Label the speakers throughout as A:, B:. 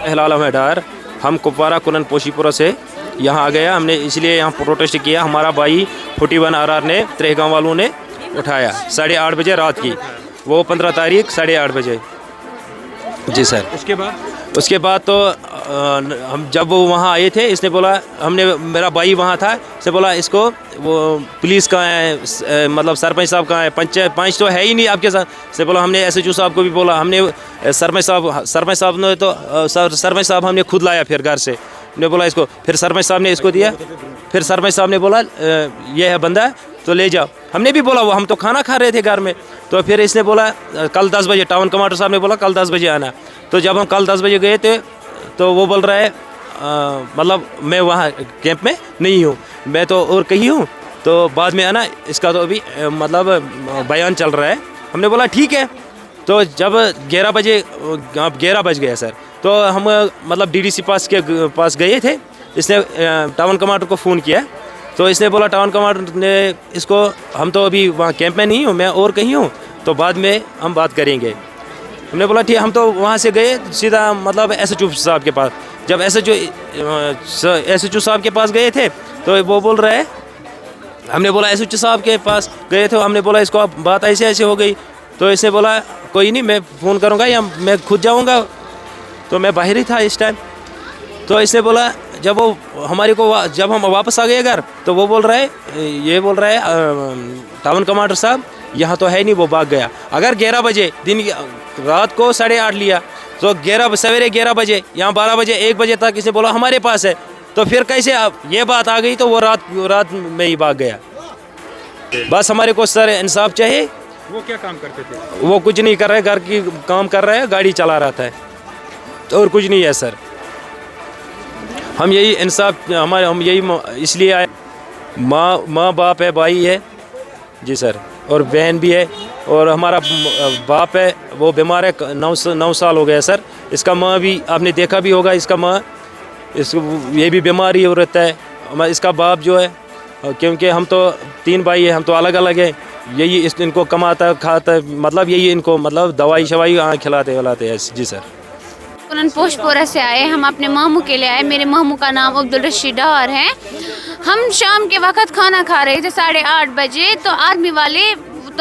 A: हिलाल अहमद डार, हम कुपवारा कुनन पोशीपुरा से यहाँ आ गया। हमने इसलिए यहाँ प्रोटेस्ट किया। हमारा भाई 41 RR ने त्रेगांव वालों ने उठाया 8:30 बजे रात की, वो 15 तारीख 8:30 बजे। जी सर। उसके बाद तो हम जब वो वहाँ आए थे, इसने बोला, मेरा भाई वहाँ था, इसने बोला इसको वो पुलिस कहाँ है, मतलब सरपंच साहब कहाँ है, पंच तो है ही नहीं आपके साथ। इसने बोला, हमने SHO साहब को भी बोला, हमने सरपंच साहब ने तो सरपंच साहब हमने खुद लाया फिर घर से। हमने बोला इसको, फिर सरपंच साहब ने इसको दिया, फिर सरपंच साहब ने बोला ये है बंदा तो ले जाओ। हमने भी बोला, वो हम तो खाना खा रहे थे घर में। तो फिर इसने बोला कल 10 बजे, टाउन कमांडर साहब ने बोला कल 10 बजे आना। तो जब हम कल 10 बजे गए थे तो वो बोल रहा है मतलब मैं वहाँ कैंप में नहीं हूँ, मैं तो और कहीं हूँ, तो बाद में आना। इसका तो अभी मतलब बयान चल रहा है। हमने बोला ठीक है। तो जब 11 बजे, 11 बज गए सर, तो हम मतलब DDC पास गए थे। इसने टाउन कमांडर को फ़ोन किया, तो इसने बोला, टाउन कमांडर ने इसको, हम तो अभी वहाँ कैंप में नहीं हूँ, मैं और कहीं हूँ, तो बाद में हम बात करेंगे। हमने बोला ठीक। हम तो वहाँ से गए सीधा मतलब SHO साहब के पास। जब SHO साहब के पास गए थे तो वो बोल रहे हैं, हमने बोला SHO साहब के पास गए थे, हमने बोला इसको बात ऐसे हो गई। तो इसने बोला कोई नहीं, मैं फ़ोन करूँगा या मैं खुद जाऊँगा। तो मैं बाहर ही था इस टाइम। तो इसने बोला, जब हम वापस आ गए घर, तो वो बोल रहा है टाउन कमांडर साहब यहाँ तो है नहीं, वो भाग गया। अगर 11 बजे रात को 8:30 लिया, तो सवेरे 11 बजे यहाँ 12 बजे 1 बजे तक इसने बोला हमारे पास है, तो फिर कैसे अब ये बात आ गई, तो वो रात में ही भाग गया। बस हमारे को सर इंसाफ चाहिए।
B: वो क्या काम करते थे?
A: वो कुछ नहीं कर रहे, घर की काम कर रहे हैं, गाड़ी चला रहा था, और कुछ नहीं है सर। हम यही इंसाफ, हम यही इसलिए आए। माँ बाप है, भाई है जी सर, और बहन भी है, और हमारा बाप है वो बीमार है, 9 साल हो गया सर। इसका माँ भी आपने देखा भी होगा, इसका माँ ये भी बीमारी हो रहता है। इसका बाप जो है, क्योंकि हम तो 3 भाई हैं, हम तो अलग अलग हैं, यही इनको कमाता खाता, मतलब यही इनको मतलब दवाई शवाई खिलाते वलाते हैं। जी सर।
C: कुनन पोशपुरा से आए, हम अपने मामू के लिए आए। मेरे मामू का नाम अब्दुल रशीद डार है। हम शाम के वक्त खाना खा रहे थे 8:30 बजे, तो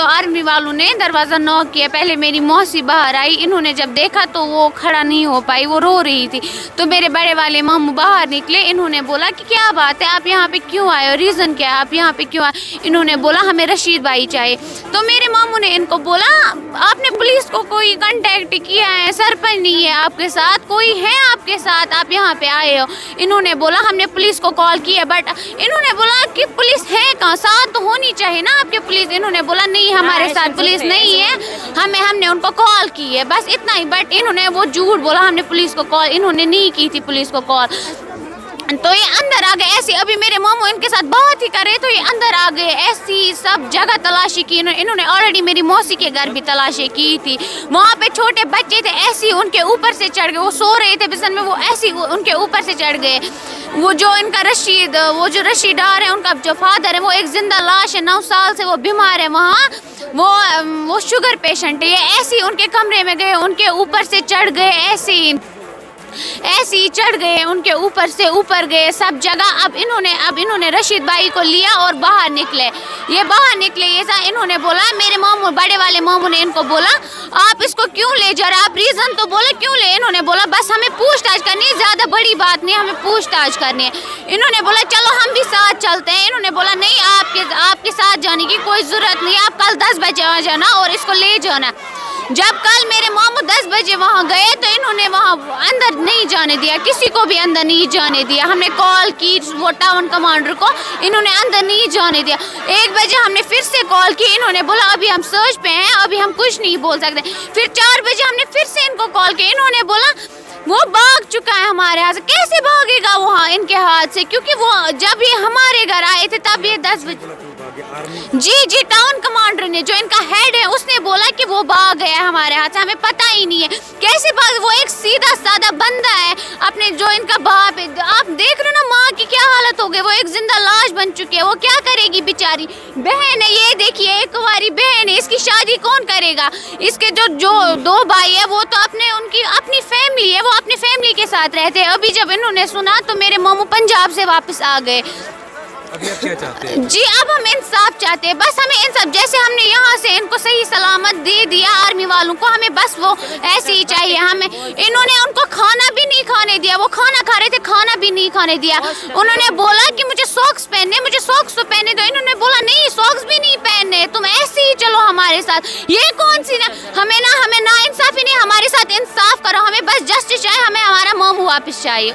C: आर्मी वालों ने दरवाज़ा नॉक किया। पहले मेरी मौसी बाहर आई, इन्होंने जब देखा तो वो खड़ा नहीं हो पाई, वो रो रही थी। तो मेरे बड़े वाले मामू बाहर निकले, इन्होंने बोला कि क्या बात है, आप यहाँ पे क्यों आए हो, रीज़न क्या है, आप यहाँ पे क्यों आए। इन्होंने बोला हमें रशीद भाई चाहिए। तो मेरे मामू ने इनको बोला आपने पुलिस को कोई कांटेक्ट किया है, सरपंच नहीं है आपके साथ, कोई है आपके साथ, आप यहाँ पे आए हो। इन्होंने बोला हमने पुलिस को कॉल किया, बट इन्होंने बोला कि पुलिस है कहाँ, साथ तो होनी चाहिए ना आपके पुलिस। इन्होंने बोला नहीं हमारे साथ पुलिस नहीं है, हमने उनको कॉल की है, बस इतना ही। बट इन्होंने वो झूठ बोला, हमने पुलिस को कॉल, इन्होंने नहीं की थी पुलिस को कॉल। तो ये अंदर आ गए ऐसे, अभी मेरे मामू इनके साथ बात ही कर रहे, तो ये अंदर आ गए ऐसी, सब जगह तलाशी की इन्होंने। ऑलरेडी मेरी मौसी के घर भी तलाशी की थी, वहाँ पे छोटे बच्चे थे, ऐसी उनके ऊपर से चढ़ गए, वो सो रहे थे बिस्तर में, वो ऐसी उनके ऊपर से चढ़ गए। वो जो इनका रशीद डार है, उनका जो फादर है, वो एक जिंदा लाश है, 9 साल से वो बीमार है वहाँ, वो शुगर पेशेंट है। ये ऐसे उनके कमरे में गए, उनके ऊपर से चढ़ गए ऐसे। ऐसे ही चढ़ गए, उनके ऊपर से ऊपर गए सब जगह। अब इन्होंने रशीद भाई को लिया और बाहर निकले, ये बाहर निकले, ये इन्होंने बोला, मेरे मामू बड़े वाले मामू ने इनको बोला आप इसको क्यों ले जा रहे, आप रीज़न तो बोले क्यों ले। इन्होंने बोला बस हमें पूछताछ करनी है, ज़्यादा बड़ी बात नहीं, हमें पूछताछ करनी है। इन्होंने बोला चलो हम भी साथ चलते हैं। इन्होंने बोला नहीं, आपके साथ जाने की कोई ज़रूरत नहीं, आप कल 10 बजे आ जाना और इसको ले जाना। जब कल मेरे मामू 10 बजे वहाँ गए तो इन्होंने वहाँ अंदर नहीं जाने दिया, किसी को भी अंदर नहीं जाने दिया। हमने कॉल की वो टाउन कमांडर को, इन्होंने अंदर नहीं जाने दिया। 1 बजे हमने फिर से कॉल की, इन्होंने बोला अभी हम सर्च पे हैं, अभी हम कुछ नहीं बोल सकते। फिर 4 बजे हमने फिर से इनको कॉल की, इन्होंने बोला वो भाग चुका है हमारे हाथ से। कैसे भागेगा वहाँ इनके हाथ से, क्योंकि वो जब ये हमारे घर आए थे तब ये 10 बजे जी टाउन कमांडर ने, जो इनका हेड है, उसने बोला कि वो भाग गया है हमारे हाथ से, हमें पता ही नहीं है कैसे भाग। वो एक सीधा साधा बंदा है, अपने जो इनका बाप है, आप देख रहे हो ना माँ की क्या हालत हो गई, वो एक जिंदा लाश बन चुकी है, वो क्या करेगी बेचारी। बहन है, ये देखिए एक कुंवारी बहन है, इसकी शादी कौन करेगा। इसके जो 2 भाई है वो तो उनकी अपनी फैमिली है, वो अपनी फैमिली के साथ रहते हैं। अभी जब इन्होंने सुना तो मेरे मामू पंजाब से वापस आ गए।
B: अभी आप क्या चाहते हैं?
C: जी अब हम इंसाफ चाहते हैं, बस हमें इंसाफ, जैसे हमने यहाँ से इनको सही सलामत दे दिया आर्मी वालों को, हमें बस वो ऐसे ही चाहिए हमें। इन्होंने उनको खाना भी नहीं खाने दिया, वो खाना खा रहे थे, खाना भी नहीं खाने दिया। उन्होंने बोला कि मुझे सॉक्स पहनने, मुझे सॉक्स तो पहने दो। इन्होंने बोला नहीं सॉक्स भी नहीं पहनने, तुम ऐसे ही चलो हमारे साथ। ये कौन सी हमें ना इंसाफी नहीं, हमारे साथ इंसाफ करो, हमें बस जस्टिस चाहिए, हमें हमारा मामू वापस चाहिए।